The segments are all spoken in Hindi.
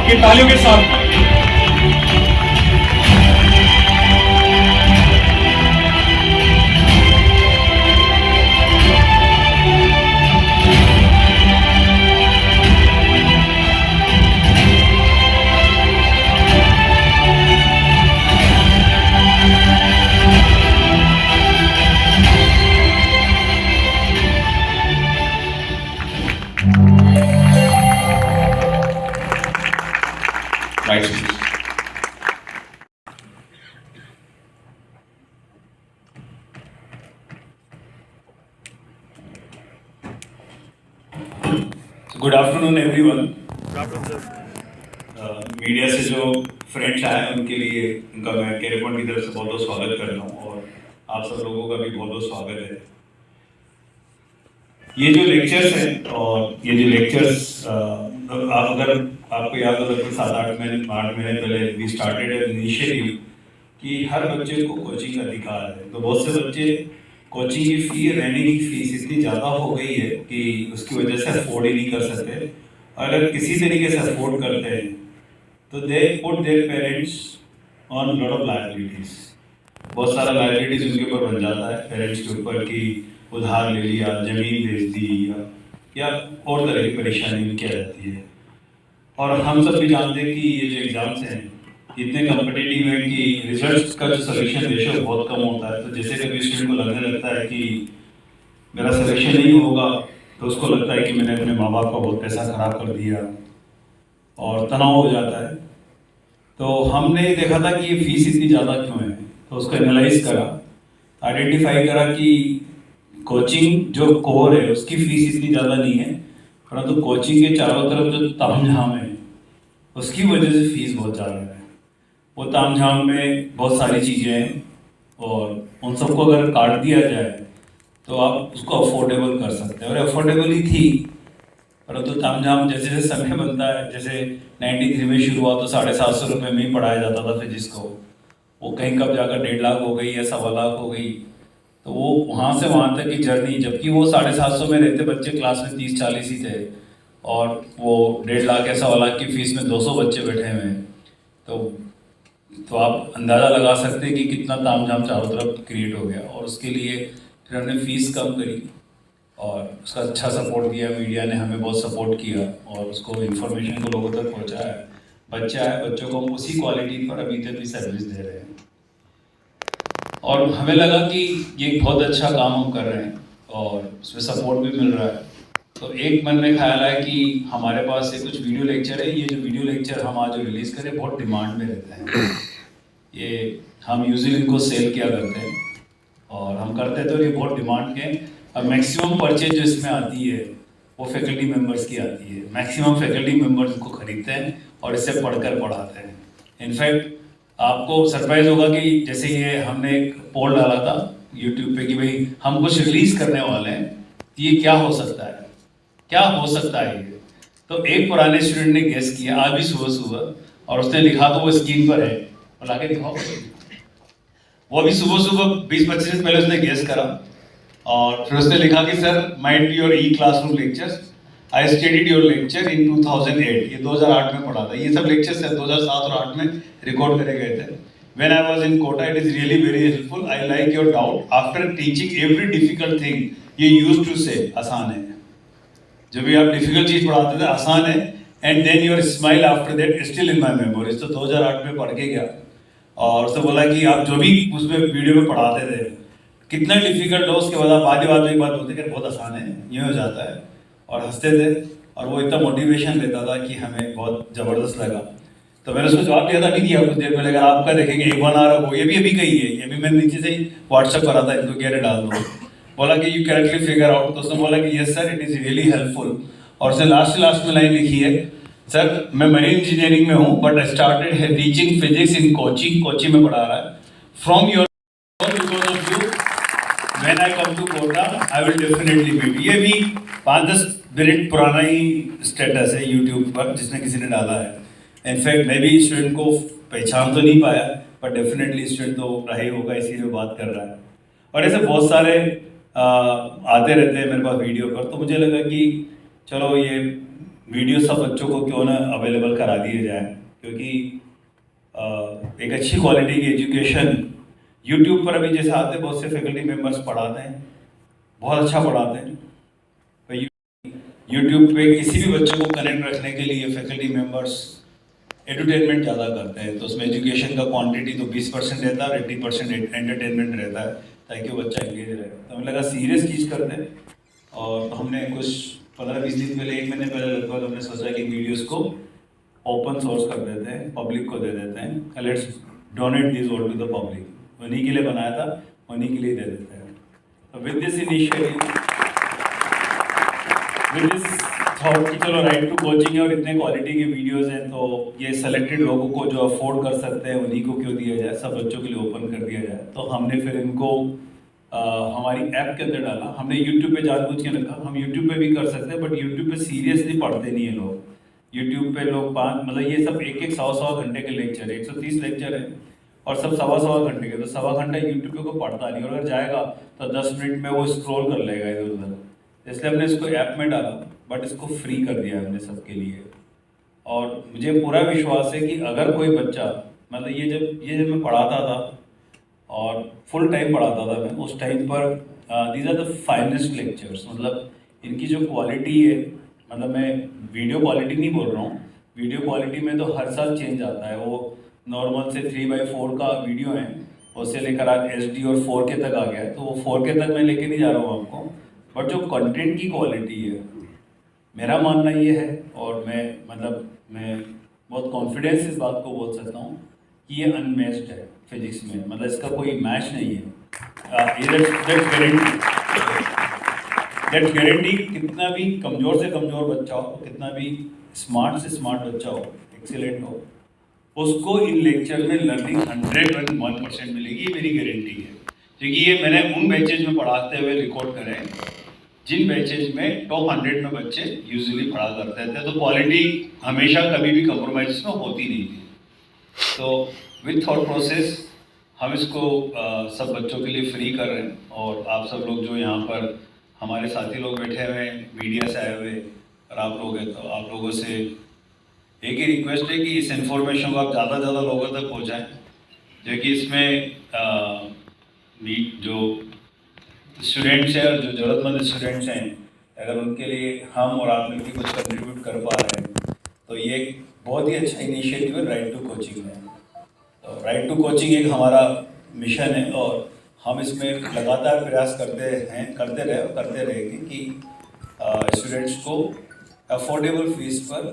आपकी तालियों के साथ। Right. Good afternoon everyone. Media से जो फ्रेंड्स आए उनके लिए उनका मैं केरेपॉइंट की तरफ से बहुत बहुत स्वागत करता हूँ और आप सब लोगों का भी बहुत बहुत स्वागत है। ये जो लेक्चर्स हैं और ये जो लेक्चर्स अगर आपको याद हो तो 7-8 महीने पहले वी स्टार्टेड एन इनिशिएटिव कि हर बच्चे को कोचिंग का अधिकार है। तो बहुत से बच्चे कोचिंग की फी, रहने की फीस इतनी ज़्यादा हो गई है कि उसकी वजह से अफोर्ड ही नहीं कर सकते। अगर किसी तरीके से अफोर्ड करते हैं तो they put their parents on lot of liabilities. बहुत सारा लायबिलिटीज उनके ऊपर बन जाता है पेरेंट्स के ऊपर कि उधार ले लिया, जमीन बेच दी या और तरह की परेशानी उनकी आ जाती है। और हम सब भी जानते हैं कि ये जो एग्ज़ाम्स हैं इतने कम्पिटिटिव है कि रिजल्ट का जो सिलेक्शन रेशियो बहुत कम होता है। तो जैसे कभी स्टूडेंट को लगने लगता है कि मेरा सिलेक्शन नहीं होगा तो उसको लगता है कि मैंने अपने माँ बाप का बहुत पैसा खराब कर दिया और तनाव हो जाता है। तो हमने देखा था कि ये फीस इतनी ज़्यादा क्यों है, तो उसको एनालाइज करा, आइडेंटिफाई करा कि कोचिंग जो कोर है उसकी फीस इतनी ज़्यादा नहीं है, परंतु कोचिंग के चारों तरफ जो तामझाम है उसकी वजह से फीस बहुत ज़्यादा है। वो तामझाम में बहुत सारी चीज़ें हैं और उन सबको अगर काट दिया जाए तो आप उसको अफोर्डेबल कर सकते हैं और अफोर्डेबल ही थी। परंतु तामझाम जैसे जैसे समय बनता है, जैसे 93 में शुरू हुआ तो 750 रुपये में ही पढ़ाया जाता था फिजिक्स को, वो कहीं कब जाकर 1.5 लाख हो गई या 1.25 लाख हो गई। तो वो वहाँ से वहाँ तक की जर्नी, जबकि वो 750 में रहते बच्चे क्लास में 30-40 ही थे और वो 1.5 लाख या 1.25 लाख की फीस में 200 बच्चे बैठे हुए हैं। तो आप अंदाज़ा लगा सकते हैं कि कितना तामझाम चारों तरफ क्रिएट हो गया। और उसके लिए फिर हमने फ़ीस कम करी और उसका अच्छा सपोर्ट दिया, मीडिया ने हमें बहुत सपोर्ट किया और उसको इन्फॉर्मेशन को लोगों तक पहुंचाया। बच्चों को हम उसी क्वालिटी पर अभी तक भी सर्विस दे रहे हैं और हमें लगा कि ये एक बहुत अच्छा काम हम कर रहे हैं और उसमें सपोर्ट भी मिल रहा है। तो एक मन में ख्याल है कि हमारे पास से कुछ वीडियो लेक्चर है। ये जो वीडियो लेक्चर हम आज रिलीज़ करें बहुत डिमांड में रहते हैं। ये हम यूजुअली इनको सेल किया करते हैं और हम करते तो ये बहुत डिमांड के। अब मैक्सिमम परचेज जो इसमें आती है वो फैकल्टी मेंबर्स की आती है। मैक्सिमम फैकल्टी मेंबर्स इसको खरीदते हैं और इससे पढ़कर पढ़ाते हैं। इनफैक्ट आपको सरप्राइज होगा कि जैसे ये हमने एक पोल डाला था यूट्यूब पे कि भाई हम कुछ रिलीज़ करने वाले हैं, ये क्या हो सकता है, क्या हो सकता है ये। तो एक पुराने स्टूडेंट ने गेस किया आज भी सुबह और उसने लिखा, तो वो स्क्रीन पर है और लाके दिखाओ। वो अभी सुबह 20-25 मिनट पहले उसने गेस करा और फिर उसने लिखा कि sir might be your E classroom lectures, I studied your lecture in 2008। ये 2008 में पढ़ा था। ये सब लेक्चर्स 2007 और 8 में रिकॉर्ड करे गए थे। When I was in Kota, it is really very helpful. I like your doubt. After teaching every difficult thing, you used to say, आसान है। जब भी आप डिफिकल्ट चीज़ पढ़ाते थे आसान है, and then your smile after that still in my memories. तो 2008 में पढ़ के गया और उसने बोला कि आप जो भी उसमें वीडियो में पढ़ाते थे कितना डिफिकल्ट हो, उसके बाद आप बाद में एक बात बोलते कि बहुत आसान है, ये हो जाता है, और हंसते थे। और वो इतना मोटिवेशन देता था कि हमें बहुत ज़बरदस्त लगा। तो मैंने उसको जवाब दिया था, नहीं दिया कुछ देर पहले, अगर आपका देखेंगे 1 आवर हो, ये भी अभी कही है, ये भी मैंने नीचे से ही व्हाट्सएप करा था, इनको कह डाल दो। बोला कि यू करेक्टली फिगर आउट। तो उसने बोला कि yes sir, it is really helpful. और उसने लास्ट में लाइन लिखी है, सर मैं मरीन इंजीनियरिंग में हूँ बट आई स्टार्टेड है टीचिंग फिजिक्स इन कोची में पढ़ा रहा है। From your because of you when I come to Kota I will definitely meet. ये भी 5-10 मिनट पुराना ही स्टेटस है यूट्यूब पर जिसने किसी ने डाला है। इनफैक्ट मैं भी स्टूडेंट को पहचान तो नहीं पाया पर डेफिनेटली स्टूडेंट तो रहा ही होगा, इसीलिए बात कर रहा है। और ऐसे बहुत सारे आते रहते हैं मेरे पास वीडियो पर। तो मुझे लगा कि चलो ये वीडियो सब बच्चों को क्यों ना अवेलेबल करा दिए जाए, क्योंकि एक अच्छी क्वालिटी की एजुकेशन यूट्यूब पर अभी जैसे आते हैं, बहुत से फैकल्टी मेंबर्स पढ़ाते हैं, बहुत अच्छा पढ़ाते हैं। यूट्यूब पे किसी भी बच्चे को कनेक्ट रखने के लिए फैकल्टी मेंबर्स एंटरटेनमेंट ज़्यादा करते हैं, तो उसमें एजुकेशन का क्वांटिटी तो 20% रहता है और 80% एंटरटेनमेंट रहता है, ताकि वो बच्चा एंगेज रहे। तो हमें लगा सीरियस चीज़ करते हैं, और तो हमने कुछ 15-20 दिन पहले, 1 महीने पहले लगभग हमने सोचा कि वीडियोस को ओपन सोर्स कर देते हैं, पब्लिक को दे देते हैं, let's donate this all to the public. उन्हीं के लिए बनाया था, उन्हीं के लिए दे देते हैं। तो with this initiative, with this thought कि चलो राइट टू कोचिंग है और इतने क्वालिटी के वीडियोस हैं, तो ये सेलेक्टेड लोगों को जो अफोर्ड कर सकते हैं उन्हीं को क्यों दिया जाए, सब बच्चों के लिए ओपन कर दिया जाए। तो हमने फिर इनको हमारी ऐप के अंदर डाला। हमने यूट्यूब पे जानबूझ के रखा, हम यूट्यूब पे भी कर सकते हैं, बट यूट्यूब पे सीरियसली पढ़ते नहीं है लोग। यूट्यूब पे लोग मतलब ये सब एक एक 100 घंटे के लेक्चर है, 130 लेक्चर है, और सब 1.25 घंटे के, तो 1.25 घंटा यूट्यूब पे को पढ़ता नहीं, और अगर जाएगा तो 10 मिनट में वो स्क्रॉल कर लेगा इधर उधर। इसलिए हमने इसको ऐप में डाला, बट इसको फ्री कर दिया हमने सबके लिए। और मुझे पूरा विश्वास है कि अगर कोई बच्चा, मतलब ये जब मैं पढ़ाता था और फुल टाइम पढ़ाता था मैं, उस टाइम पर these are the finest lectures, मतलब इनकी जो क्वालिटी है, मतलब मैं वीडियो क्वालिटी नहीं बोल रहा हूँ, वीडियो क्वालिटी में तो हर साल चेंज आता है। वो नॉर्मल से 3/4 का वीडियो है, उससे लेकर आज HD और 4K तक आ गया है, तो वो 4K तक मैं लेके नहीं जा रहा हूँ आपको, बट जो कंटेंट की क्वालिटी है, मेरा मानना ये है, और मैं बहुत कॉन्फिडेंस इस बात को बोल सकता हूँ कि ये अनमैच्ड है फिजिक्स में, मतलब इसका कोई मैच नहीं है। That's guarantee. कितना भी कमज़ोर से कमज़ोर बच्चा हो, कितना भी स्मार्ट से स्मार्ट बच्चा हो, एक्सीलेंट हो, उसको इन लेक्चर में लर्निंग 101% मिलेगी, ये मेरी गारंटी है। क्योंकि ये मैंने उन बैचेज में पढ़ाते हुए रिकॉर्ड करे हैं जिन बैचेज में टॉप 100 में बच्चे यूजुअली पढ़ा करते थे, तो क्वालिटी हमेशा कभी भी कंप्रोमाइज में होती नहीं थी। तो विथ थॉट प्रोसेस हम इसको सब बच्चों के लिए फ्री कर रहे हैं, और आप सब लोग जो यहाँ पर हमारे साथी लोग बैठे हुए हैं, मीडिया से आए हुए, और आप लोग हैं, तो आप लोगों से एक ही रिक्वेस्ट है कि इस इन्फॉर्मेशन को आप ज़्यादा से ज़्यादा लोगों तक पहुँचाएँ, जो कि इसमें जो स्टूडेंट्स हैं और जो ज़रूरतमंद स्टूडेंट्स हैं, अगर उनके लिए हम और आप मिलकर कुछ कंट्रीब्यूट कर पा रहे हैं, तो ये एक बहुत ही अच्छा इनिशिएटिव है राइट टू कोचिंग में। तो राइट टू कोचिंग एक हमारा मिशन है, और हम इसमें लगातार प्रयास करते रहेंगे कि स्टूडेंट्स को अफोर्डेबल फीस पर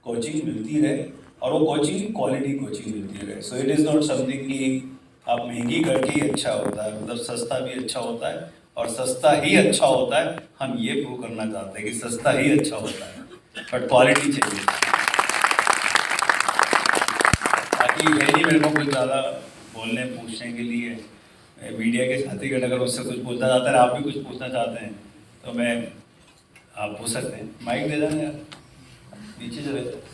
कोचिंग मिलती रहे, और वो कोचिंग क्वालिटी कोचिंग मिलती रहे। So it is not something कि आप महंगी करके ही अच्छा होता है, मतलब सस्ता भी अच्छा होता है, और सस्ता ही अच्छा होता है। हम ये प्रूव करना चाहते हैं कि सस्ता ही अच्छा होता है, बट क्वालिटी चाहिए। बाकी है नहीं मेरे को कुछ ज़्यादा बोलने पूछने के लिए। मीडिया के साथीगण अगर उससे कुछ पूछना चाहते हैं, आप भी कुछ पूछना चाहते हैं, तो आप पूछ सकते हैं। माइक दे देना यार, नीचे चले जाओ।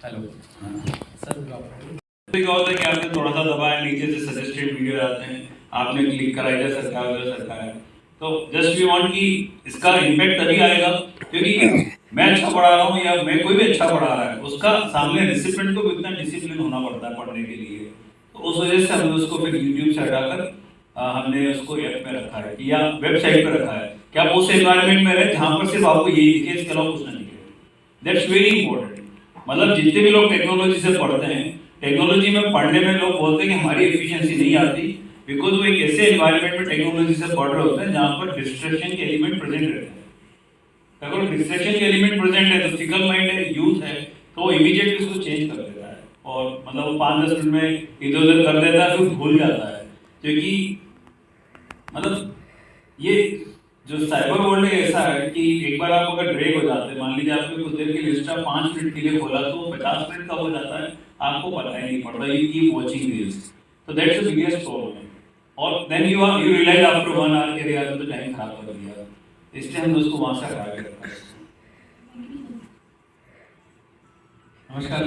हेलो सर, क्या होता है कि आपने थोड़ा सा दबाया, नीचे से सजेस्टेड वीडियो आते हैं, आपने क्लिक करा, इधर सरकार उधर सरकार है, तो जस्ट वी वांट कि इसका इम्पैक्ट तभी आएगा क्योंकि मैं अच्छा पढ़ा रहा हूँ या मैं कोई भी अच्छा पढ़ा रहा है, उसका सामने रिसिपेंट को भी इतना डिसिप्लिन होना पड़ता है पढ़ने के लिए। तो उस वजह से हमने उसको फिर यूट्यूब से हटाकर हमने उसको ऐप में रखा है या वेबसाइट पर रखा है कि आप उस एनवायरमेंट में रहे जहाँ पर सिर्फ आपको यही दिखे, इसके अलावा कुछ ना दिखे। That's very important. मतलब जितने भी लोग टेक्नोलॉजी से पढ़ते हैं, टेक्नोलॉजी में पढ़ने में लोग बोलते हैं कि हमारी एफिशिएंसी नहीं आती, बिकॉज वो एक ऐसे एनवायरनमेंट में टेक्नोलॉजी से पढ़ रहे होते हैं जहाँ पर डिस्ट्रैक्शन के एलिमेंट प्रेजेंट रहते हैं। अगर डिस्ट्रैक्शन के एलिमेंट प्रेजेंट है तो फिकल माइंड है, यूथ है, तो वो इमीडिएटली उसको चेंज कर देता है, और मतलब वो 5-10 मिनट में इधर उधर कर देता है, फिर भूल जाता है। क्योंकि मतलब ये जो साइबर वर्ल्ड है ऐसा है कि एक बार आप अगर ब्रेक हो जाते हैं, मान लीजिए आपने कुछ देर के लिए इंस्टा 5 मिनट के लिए खोला, तो 50 मिनट कब हो जाता है आपको पता ही नहीं पड़ता। यू कीप वाचिंग रील्स, तो दैट्स द बिगेस्ट प्रॉब्लम। और then you realise after 1 hour कि यार तो टाइम खराब कर दिया, इसलिए हमने उसको वहां से हटा के रखा। नमस्कार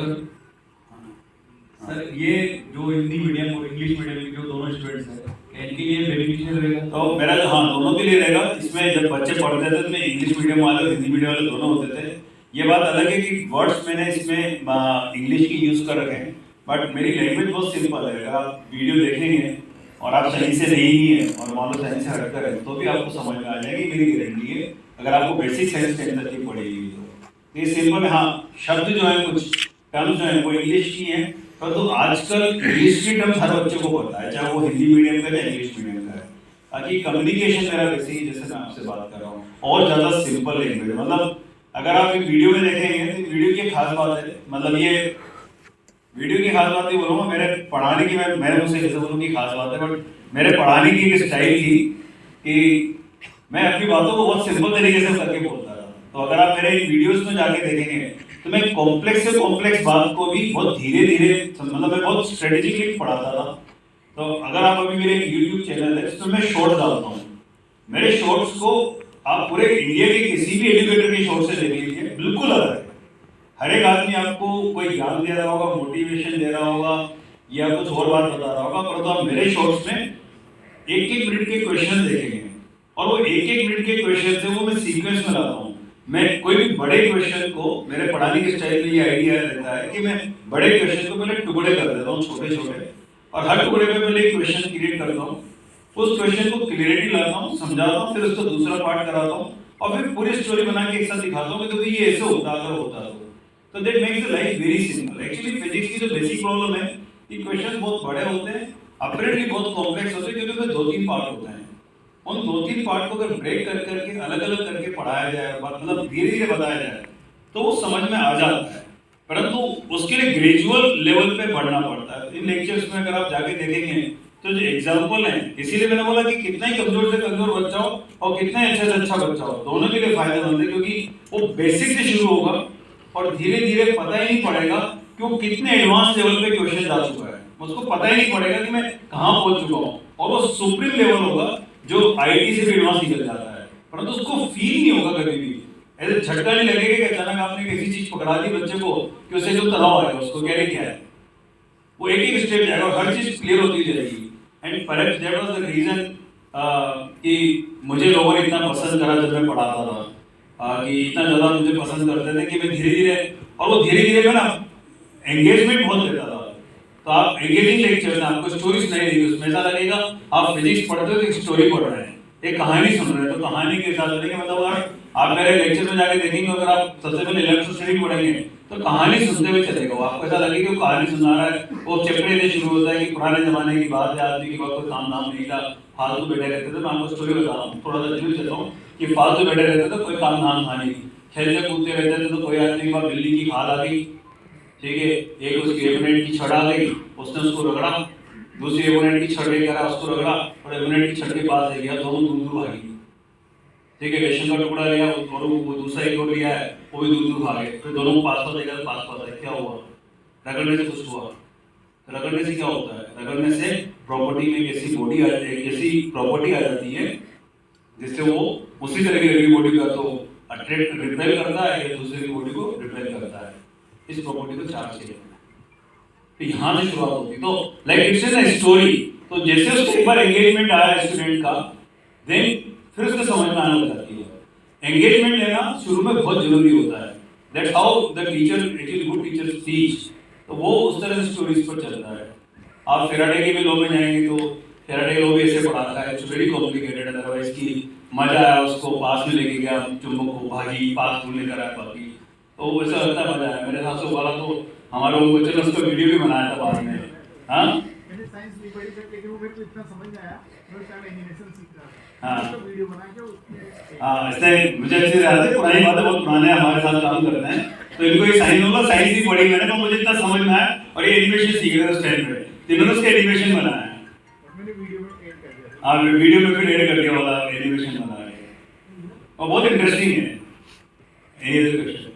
सर, ये जो हिंदी मीडियम और इंग्लिश मीडियम के जो दोनों स्टूडेंट्स हैं, इनके लिए बेनिफिशियल रहेगा? तो मेरा तो हाँ, दोनों के लिए रहेगा। इसमें जब बच्चे पढ़ते थे तो इंग्लिश मीडियम वाले और हिंदी मीडियम वाले दोनों होते थे। ये बात अलग है कि वर्ड्स मैंने इसमें इंग्लिश की यूज कर रखे हैं, बट मेरी लैंग्वेज बहुत सिंपल है। अगर आप वीडियो देखेंगे और आप सही से नहीं है और मान लो साइंस से हटकर है तो भी आपको समझ में आ जाएगी, मेरी गारंटी है। अगर आपको बेसिक साइंस के अंदर की पड़ेगी तो ये सिंपल है। हाँ, शब्द जो है, कुछ टर्म्स जो है वो इंग्लिश की हैं, परंतु आजकल इंग्लिश की टर्म्स हर बच्चे को पता है, चाहे वो हिंदी मीडियम का या इंग्लिश मीडियम का है, ताकि कम्युनिकेशन मेरा वैसे ही जैसे मैं आपसे बात कर रहा हूँ और ज़्यादा सिंपल लैंग्वेज। मतलब अगर आप एक वीडियो में देखेंगे तो वीडियो की खास बात है, मतलब ये वीडियो की खास बात ही बोलूँगा, मेरे पढ़ाने की, मैंने मुझसे कैसे बोलूँ की खास बात है, बट मेरे पढ़ाने की एक स्टाइल थी कि मैं अपनी बातों को बहुत सिंपल तरीके से करके बोलता था। तो अगर आप मेरे वीडियोस में जाके देखेंगे तो मैं कॉम्प्लेक्स से कॉम्प्लेक्स बात को भी बहुत धीरे धीरे, मतलब मैं बहुत स्ट्रेटेजिकली पढ़ाता था। तो अगर आप अभी मेरे यूट्यूब चैनल है तो मैं शॉर्ट्स डालता हूँ, मेरे शॉर्ट्स को आप पूरे इंडिया के किसी भी एजुकेटर के शॉर्ट से देख लीजिए, बिल्कुल अलग है। हर एक आदमी आपको कोई ज्ञान दे रहा होगा, मोटिवेशन दे रहा होगा या कुछ और बात बता रहा होगा, परंतु आप मेरे शॉर्ट्स में एक एक मिनट के क्वेश्चन देखेंगे और वो एक एक मिनट के क्वेश्चन से वो मैं सीक्वेंस में लाता हूँ। मैं कोई भी बड़े क्वेश्चन को, मेरे पढ़ाने के स्टाइल में ये आइडिया रहता है कि मैं बड़े क्वेश्चन को पहले टुकड़े कर देता हूँ, छोटे छोटे, और हर टुकड़े में पहले एक क्वेश्चन क्रिएट करता हूँ, उस क्वेश्चन को क्लियरिटी लाता हूँ, समझाता हूँ, फिर उसका दूसरा पार्ट कराता हूँ और फिर पूरी स्टोरी बना के एक साथ दिखाता हूँ कि ये ऐसे होता अगर होता तो that makes the life very simple. Actually physics की जो बेसिक प्रॉब्लम है कि क्वेश्चन बहुत बड़े होते हैं, अपरेंटली बहुत कॉम्प्लेक्स होते हैं, क्योंकि उसमें 2-3 पार्ट होते हैं। उन 2-3 पार्ट को अगर ब्रेक कर करके अलग अलग करके पढ़ाया जाए, मतलब धीरे धीरे बताया जाए तो वो समझ में आ जाता है, परंतु उसके लिए ग्रेजुअल लेवल पे बढ़ना पड़ता है। इन लेक्चर्स में अगर आप जाके देखेंगे तो जो एग्जाम्पल है, इसीलिए मैंने बोला कि कितना ही कमजोर से कमजोर बच्चा हो और कितना ही अच्छा से अच्छा बच्चा हो, दोनों के लिए फायदेमंद है, क्योंकि वो बेसिक से शुरू होगा और धीरे धीरे पता ही नहीं पड़ेगा कि वो कितने एडवांस लेवल पे क्वेश्चन आ चुका है, उसको पता ही नहीं पड़ेगा कि मैं कहाँ पहुंच चुका हूँ, और वो सुप्रीम लेवल होगा जो आईटी से भी एडवांस निकल जाता है, परंतु उसको फील नहीं होगा कभी भी, ऐसे झटका नहीं लगेगा कि अचानक आपने किसी चीज पकड़ा दी बच्चे को कि उसे जो तनाव आएगा उसको क्या है, वो एक एक स्टेप जाएगा और हर चीज क्लियर होती जाएगी। And perhaps that was the reason कि मुझे लोगों ने इतना पसंद करा जब मैं पढ़ाता था, कि इतना ज़्यादा मुझे पसंद करते थे कि मैं धीरे धीरे, और वो धीरे धीरे ना एंगेजमेंट बहुत लेता था। तो आप एंगेजिंग लेक्चर में आपको स्टोरीज नहीं देगी, उसमें ऐसा लगेगा आप फिजिक्स पढ़ते हो तो एक स्टोरी पढ़ रहे हैं, एक कहानी सुन रहे हैं, तो कहानी के साथ चलेंगे। मतलब अगर आप मेरे लेक्चर में जाके देखेंगे, अगर आप सबसे पहले 11th स्टडी पढ़ेंगे तो कहानी सुनते हुए चलेगा, आपको ऐसा लगेगा वो कहानी सुना रहा है। वो चैप्टर ऐसे शुरू होता है कि पुराने जमाने की बात है, आदमी के पास कोई काम धाम नहीं था, फालतू बैठे रहते थे। मैं आपको स्टोरी बता रहा हूँ, थोड़ा सा जरूर चलता हूँ कि फालतू बैठे रहते थे, कोई काम धाम था नहीं, खेलते कूदते रहते थे, तो कोई आदमी के पास बिल्ली की खाल आ गई, ठीक है, एक उसकी एपोनेंट की छड़ आ गई, उसने उसको रगड़ा, दूसरी एपोनेंट की छड़ लेकर आया, उसको रगड़ा, और एपोनेंट की छड़ के पास ले गया, दोनों दूर दूर भागी, ठीक है, रेशम का टुकड़ा लिया और वो दूसरा एक और लिया है, वो भी दूर दूर भागे, फिर दोनों को पास पास लेकर पास पास है, क्या हुआ? रगड़ने से कुछ हुआ? रगड़ने से क्या होता है? रगड़ने से प्रॉपर्टी में कैसी बॉडी आ जाती है, कैसी प्रॉपर्टी आ जाती है जिससे वो उसी तरह की बॉडी का तो अट्रैक्ट रिपेल करता है या दूसरी बॉडी को रिपेल करता है, इस प्रॉपर्टी को चार्ज किया। तो यहाँ से शुरुआत होती, तो लाइक इट्स अ स्टोरी। तो जैसे उसको एक बार एंगेजमेंट आया स्टूडेंट का, देन फिर उसको समझ में आने लग जाती है। एंगेजमेंट लेना शुरू में बहुत जरूरी होता है, that's how the teacher, actually good teacher teach, तो वो उस तरह से स्टोरीज पर चलता है। आप फेराडे के भी लॉ में जाएंगे तो फेराडे लॉ भी ऐसे पढ़ाता है, इट्स वेरी कॉम्प्लिकेटेड, अदरवाइज की मजा आया, उसको पास में लेके गया, चुम्बक को भागी, पास में लेकर आया बाकी, तो वैसा लगता है मजा आया। मेरे साथ से वाला तो हमारे लोगों बच्चे ने उसका वीडियो भी बनाया था बाद में। हाँ, मैंने साइंस नहीं पढ़ी थी, लेकिन वो मेरे को इतना समझ में आया, मैं उसका एनिमेशन सीख रहा था। हाँ, तो वीडियो बना के उसमें, हाँ, इससे मुझे अच्छी याद है, पुरानी बातें बहुत पुराने हमारे साथ काम करते हैं, तो इनको ये साइंस होगा, साइंस ही पढ़ी मैंने, तो मुझे इतना समझ में आया, और ये एनिमेशन सीख रहे थे उस टाइम पे, तो इन्होंने उसका एनिमेशन बनाया है। मैंने वीडियो में ऐड कर दिया। हाँ, वीडियो में फिर ऐड कर दिया वाला एनिमेशन बनाया है, और बहुत इंटरेस्टिंग है। ये क्वेश्चन